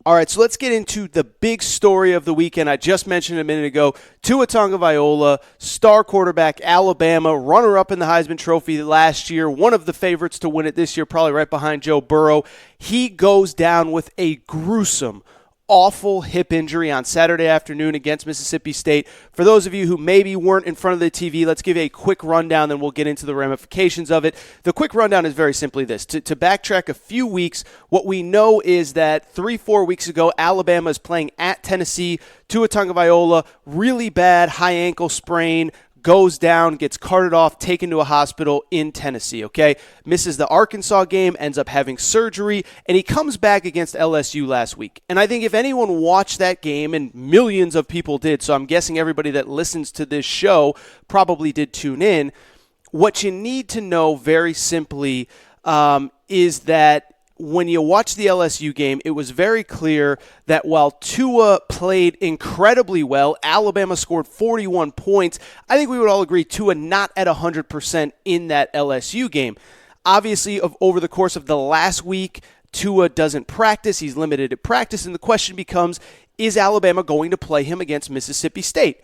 All right, so let's get into the big story of the weekend. I just mentioned a minute ago, Tua Tagovailoa, star quarterback, Alabama, runner-up in the Heisman Trophy last year, one of the favorites to win it this year, probably right behind Joe Burrow. He goes down with a gruesome, awful hip injury on Saturday afternoon against Mississippi State. For those of you who maybe weren't in front of the TV, let's give a quick rundown, then we'll get into the ramifications of it. The quick rundown is very simply this. To backtrack a few weeks, what we know is that 3-4 weeks ago, Alabama is playing at Tennessee. Tua Tagovailoa, really bad high ankle sprain, goes down, gets carted off, taken to a hospital in Tennessee, okay? Misses the Arkansas game, ends up having surgery, and he comes back against LSU last week. And I think if anyone watched that game, and millions of people did, so I'm guessing everybody that listens to this show probably did tune in, what you need to know very simply is that when you watch the LSU game, it was very clear that while Tua played incredibly well, Alabama scored 41 points. I think we would all agree Tua not at 100% in that LSU game. Obviously, over the course of the last week, Tua doesn't practice. He's limited at practice, and the question becomes, is Alabama going to play him against Mississippi State?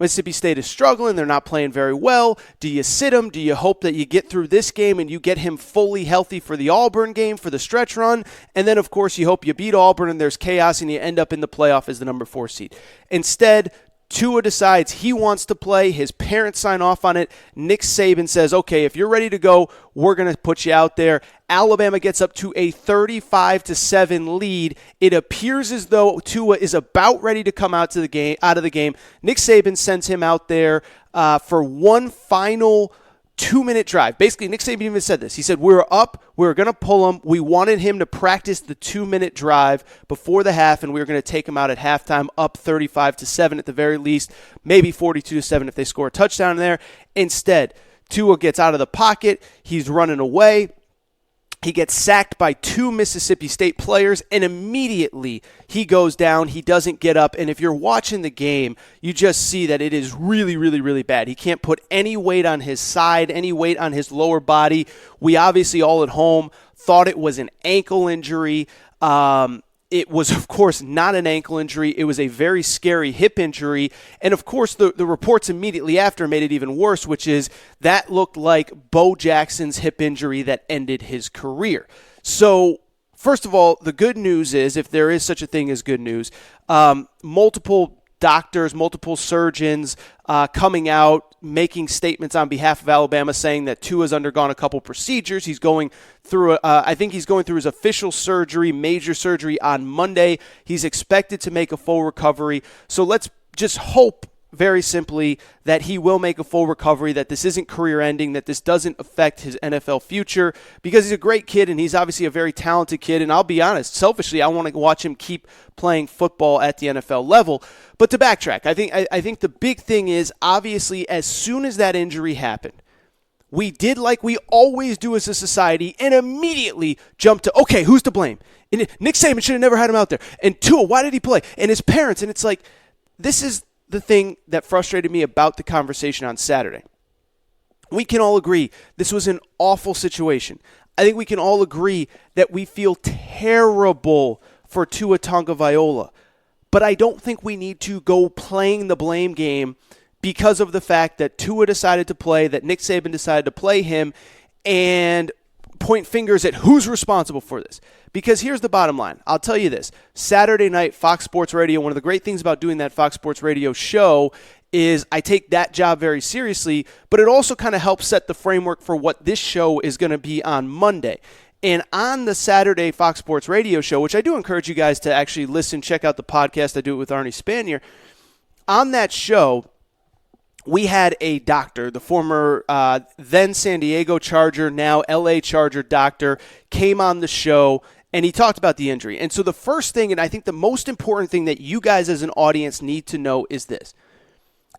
Mississippi State is struggling. They're not playing very well. Do you sit him? Do you hope that you get through this game and you get him fully healthy for the Auburn game, for the stretch run? And then, of course, you hope you beat Auburn and there's chaos and you end up in the playoff as the number 4 seed. Instead, Tua decides he wants to play. His parents sign off on it. Nick Saban says, okay, if you're ready to go, we're going to put you out there. Alabama gets up to a 35-7 lead. It appears as though Tua is about ready to come out of the game. Nick Saban sends him out there for one final 2-minute drive. Basically, Nick Saban even said this. He said, we're up, we're going to pull him. We wanted him to practice the 2-minute drive before the half, and we were going to take him out at halftime up 35-7 at the very least, maybe 42-7 if they score a touchdown there. Instead, Tua gets out of the pocket. He's running away. He gets sacked by 2 Mississippi State players, and immediately he goes down. He doesn't get up, and if you're watching the game, you just see that it is really, really, really bad. He can't put any weight on his side, any weight on his lower body. We obviously all at home thought it was an ankle injury. It was, of course, not an ankle injury. It was a very scary hip injury. And, of course, the reports immediately after made it even worse, which is that looked like Bo Jackson's hip injury that ended his career. So, first of all, the good news is, if there is such a thing as good news, multiple doctors, multiple surgeons coming out, making statements on behalf of Alabama saying that Tua's undergone a couple procedures. He's going through, I think he's going through his official surgery, major surgery on Monday. He's expected to make a full recovery. So let's just hope very simply that he will make a full recovery, that this isn't career-ending, that this doesn't affect his NFL future, because he's a great kid and he's obviously a very talented kid. And I'll be honest, selfishly, I want to watch him keep playing football at the NFL level. But to backtrack, I think the big thing is, obviously, as soon as that injury happened, we did like we always do as a society and immediately jumped to, okay, who's to blame? And Nick Saban should have never had him out there. And Tua, why did he play? And his parents. And it's like, this is the thing that frustrated me about the conversation on Saturday. We can all agree this was an awful situation. I think we can all agree that we feel terrible for Tua Tagovailoa. But I don't think we need to go playing the blame game because of the fact that Tua decided to play, that Nick Saban decided to play him, and point fingers at who's responsible for this. Because here's the bottom line. I'll tell you this. Saturday night, Fox Sports Radio, one of the great things about doing that Fox Sports Radio show is I take that job very seriously, but it also kind of helps set the framework for what this show is going to be on Monday. And on the Saturday Fox Sports Radio show, which I do encourage you guys to actually listen, check out the podcast. I do it with Arnie Spanier. On that show, we had a doctor, the former then San Diego Charger, now LA Charger doctor, came on the show, and he talked about the injury. And so the first thing, and I think the most important thing that you guys as an audience need to know is this.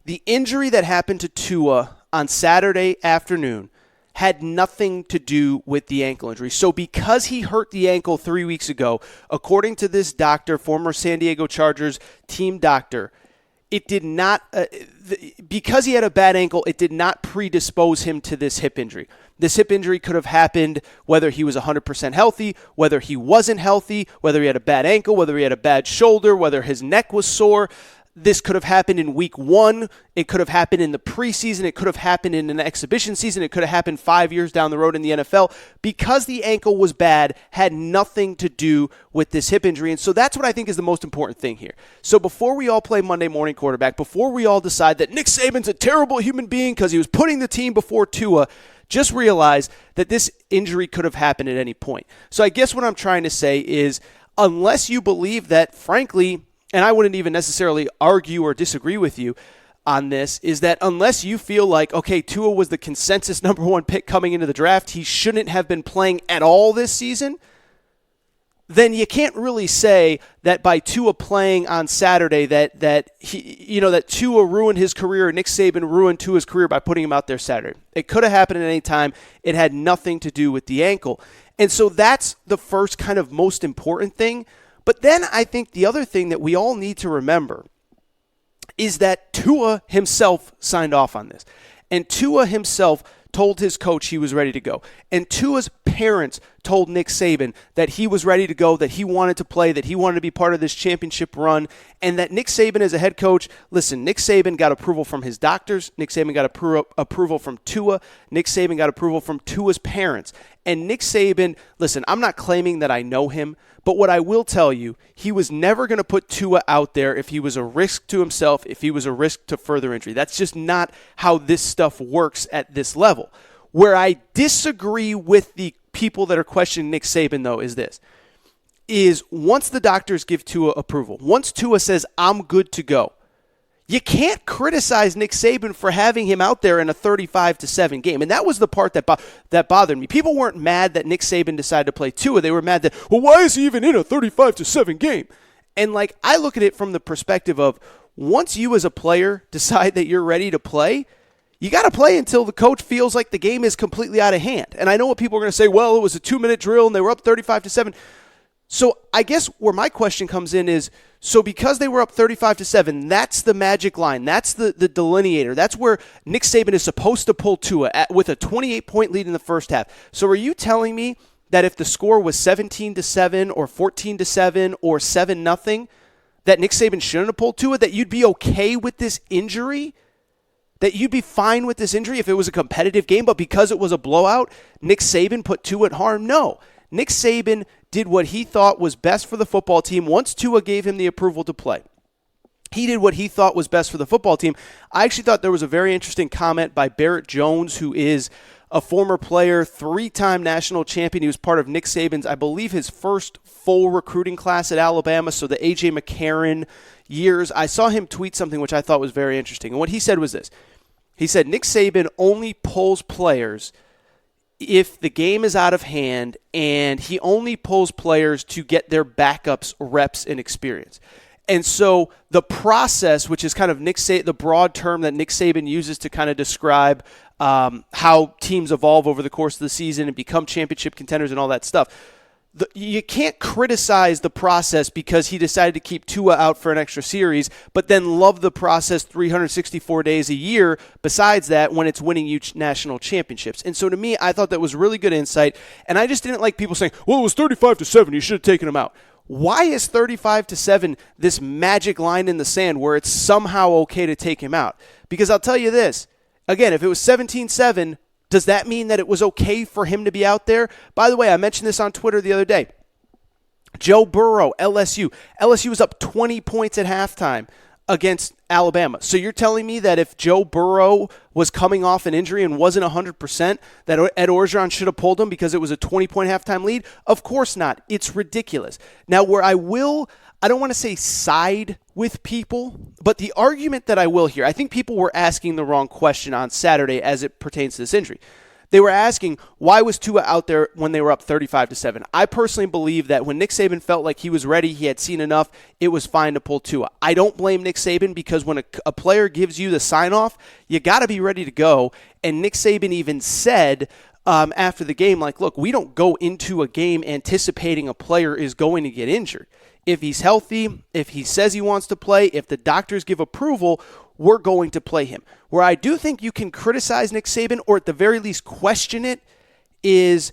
The injury that happened to Tua on Saturday afternoon had nothing to do with the ankle injury. So because he hurt the ankle 3 weeks ago, according to this doctor, former San Diego Chargers team doctor, it did not, because he had a bad ankle, it did not predispose him to this hip injury. This hip injury could have happened whether he was 100% healthy, whether he wasn't healthy, whether he had a bad ankle, whether he had a bad shoulder, whether his neck was sore. This could have happened in week 1. It could have happened in the preseason. It could have happened in an exhibition season. It could have happened 5 years down the road in the NFL. Because the ankle was bad, had nothing to do with this hip injury. And so that's what I think is the most important thing here. So before we all play Monday morning quarterback, before we all decide that Nick Saban's a terrible human being because he was putting the team before Tua, just realize that this injury could have happened at any point. So I guess what I'm trying to say is, unless you believe that, frankly, and I wouldn't even necessarily argue or disagree with you on this, is that unless you feel like, okay, Tua was the consensus number 1 pick coming into the draft, he shouldn't have been playing at all this season, then you can't really say that by Tua playing on Saturday that Tua ruined his career, or Nick Saban ruined Tua's career by putting him out there Saturday. It could have happened at any time. It had nothing to do with the ankle. And so that's the first kind of most important thing. But then I think the other thing that we all need to remember is that Tua himself signed off on this. And Tua himself told his coach he was ready to go. And Tua's parents told Nick Saban that he was ready to go, that he wanted to play, that he wanted to be part of this championship run, and that Nick Saban as a head coach, listen, Nick Saban got approval from his doctors, Nick Saban got approval from Tua, Nick Saban got approval from Tua's parents. And Nick Saban, listen, I'm not claiming that I know him, but what I will tell you, he was never going to put Tua out there if he was a risk to himself, if he was a risk to further injury. That's just not how this stuff works at this level. Where I disagree with the people that are questioning Nick Saban, though, is once the doctors give Tua approval, once Tua says, I'm good to go, you can't criticize Nick Saban for having him out there in a 35-7 game. And that was the part that bothered me. People weren't mad that Nick Saban decided to play Tua. They were mad that, well, why is he even in a 35-7 game? And I look at it from the perspective of, once you as a player decide that you're ready to play, you got to play until the coach feels like the game is completely out of hand. And I know what people are going to say, well, it was a 2-minute drill and they were up 35-7. So I guess where my question comes in is, so because they were up 35-7, that's the magic line. That's the delineator. That's where Nick Saban is supposed to pull Tua with a 28-point lead in the first half. So are you telling me that if the score was 17-7 or 14-7 or 7-0, that Nick Saban shouldn't have pulled Tua, that you'd be okay with this injury? That you'd be fine with this injury if it was a competitive game, but because it was a blowout, Nick Saban put Tua at harm? No. Nick Saban did what he thought was best for the football team once Tua gave him the approval to play. He did what he thought was best for the football team. I actually thought there was a very interesting comment by Barrett Jones, who is a former player, 3-time national champion. He was part of Nick Saban's, I believe, his first full recruiting class at Alabama, so the A.J. McCarron years. I saw him tweet something which I thought was very interesting. And what he said was this. He said, Nick Saban only pulls players if the game is out of hand, and he only pulls players to get their backups reps and experience. And so the process, which is kind of the broad term that Nick Saban uses to kind of describe how teams evolve over the course of the season and become championship contenders and all that stuff, you can't criticize the process because he decided to keep Tua out for an extra series, but then love the process 364 days a year besides that when it's winning you national championships. And so to me, I thought that was really good insight, and I just didn't like people saying, well, it was 35-7, you should have taken him out. Why is 35-7 this magic line in the sand where it's somehow okay to take him out? Because I'll tell you this, again, if it was 17-7, does that mean that it was okay for him to be out there? By the way, I mentioned this on Twitter the other day. Joe Burrow, LSU. LSU was up 20 points at halftime against Alabama. So you're telling me that if Joe Burrow was coming off an injury and wasn't 100%, that Ed Orgeron should have pulled him because it was a 20-point halftime lead? Of course not. It's ridiculous. Now, where I don't want to say side with people, but the argument that I will hear, I think people were asking the wrong question on Saturday as it pertains to this injury. They were asking, why was Tua out there when they were up 35-7? I personally believe that when Nick Saban felt like he was ready, he had seen enough, it was fine to pull Tua. I don't blame Nick Saban because when a player gives you the sign-off, you got to be ready to go. And Nick Saban even said after the game, look, we don't go into a game anticipating a player is going to get injured. If he's healthy, if he says he wants to play, if the doctors give approval, we're going to play him. Where I do think you can criticize Nick Saban, or at the very least question it, is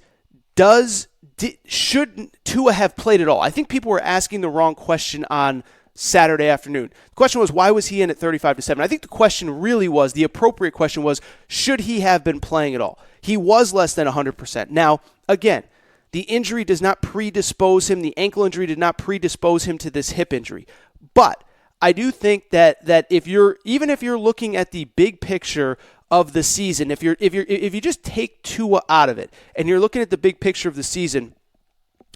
should Tua have played at all? I think people were asking the wrong question on Saturday afternoon. The question was, why was he in at 35-7? I think the question really was, the appropriate question was, should he have been playing at all? He was less than 100%. Now, again, the injury does not predispose him. The ankle injury did not predispose him to this hip injury. But I do think that if you're looking at the big picture of the season, if you just take Tua out of it and you're looking at the big picture of the season,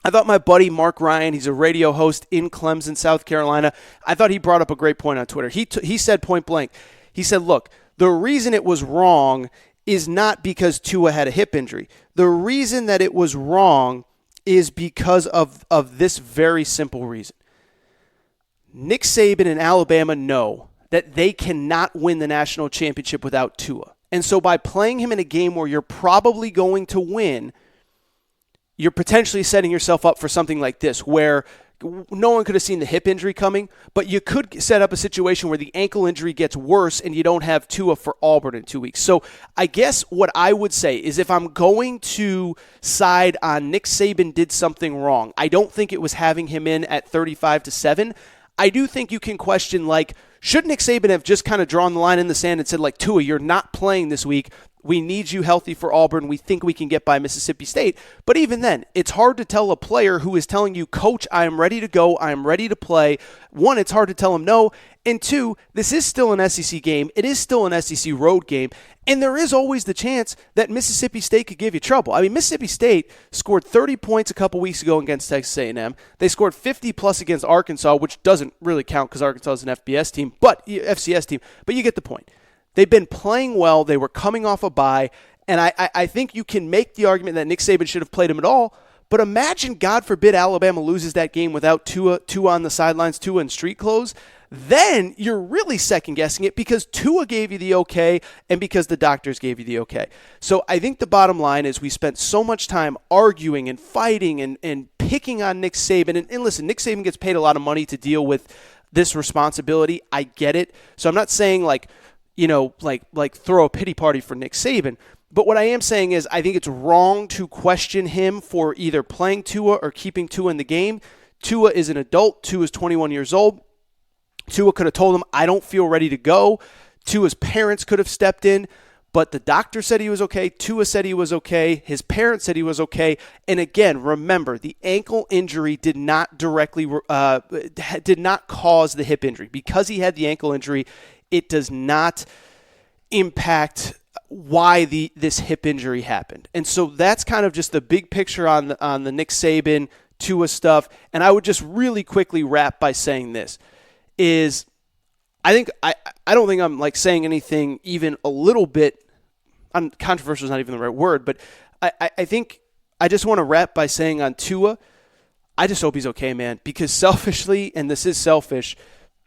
I thought my buddy Mark Ryan, he's a radio host in Clemson, South Carolina, I thought he brought up a great point on Twitter. He said point blank, he said, look, the reason it was wrong is not because Tua had a hip injury. The reason that it was wrong is because of this very simple reason. Nick Saban and Alabama know that they cannot win the national championship without Tua. And so by playing him in a game where you're probably going to win, you're potentially setting yourself up for something like this, where no one could have seen the hip injury coming, but you could set up a situation where the ankle injury gets worse and you don't have Tua for Auburn in 2 weeks. So I guess what I would say is, if I'm going to side on Nick Saban did something wrong, I don't think it was having him in at 35-7. I do think you can question, like, should Nick Saban have just kind of drawn the line in the sand and said, like, Tua, you're not playing this week. We need you healthy for Auburn. We think we can get by Mississippi State. But even then, it's hard to tell a player who is telling you, Coach, I am ready to go. I am ready to play. One, it's hard to tell him no. And two, this is still an SEC game. It is still an SEC road game. And there is always the chance that Mississippi State could give you trouble. I mean, Mississippi State scored 30 points a couple weeks ago against Texas A&M. They scored 50-plus against Arkansas, which doesn't really count because Arkansas is an FCS team. But you get the point. They've been playing well. They were coming off a bye. And I think you can make the argument that Nick Saban should have played him at all. But imagine, God forbid, Alabama loses that game without Tua on the sidelines, Tua in street clothes. Then you're really second-guessing it, because Tua gave you the okay and because the doctors gave you the okay. So I think the bottom line is, we spent so much time arguing and fighting and picking on Nick Saban. And listen, Nick Saban gets paid a lot of money to deal with this responsibility. I get it. So I'm not saying like throw a pity party for Nick Saban. But what I am saying is, I think it's wrong to question him for either playing Tua or keeping Tua in the game. Tua is an adult. Tua is 21 years old. Tua could have told him, I don't feel ready to go. Tua's parents could have stepped in, but the doctor said he was okay. Tua said he was okay. His parents said he was okay. And again, remember, the ankle injury did not did not cause the hip injury. Because he had the ankle injury, it does not impact why this hip injury happened. And so that's kind of just the big picture on the Nick Saban Tua stuff. And I would just really quickly wrap by saying this is, I don't think I'm like saying anything even a little bit, controversial is not even the right word, but I think I just want to wrap by saying on Tua, I just hope he's okay, man, because selfishly, and this is selfish,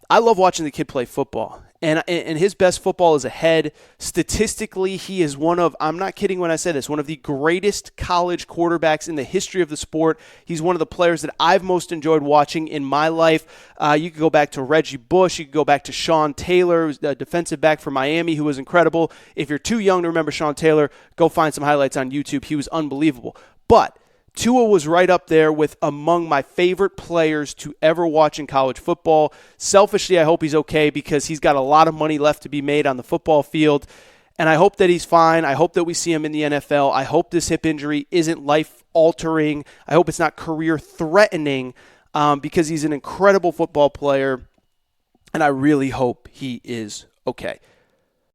I love watching the kid play football. And his best football is ahead. Statistically, he is one of, I'm not kidding when I say this, one of the greatest college quarterbacks in the history of the sport. He's one of the players that I've most enjoyed watching in my life. You could go back to Reggie Bush. You could go back to Sean Taylor, who's a defensive back for Miami, who was incredible. If you're too young to remember Sean Taylor, go find some highlights on YouTube. He was unbelievable. But Tua was right up there with among my favorite players to ever watch in college football. Selfishly, I hope he's okay, because he's got a lot of money left to be made on the football field. And I hope that he's fine. I hope that we see him in the NFL. I hope this hip injury isn't life-altering. I hope it's not career-threatening, because he's an incredible football player. And I really hope he is okay.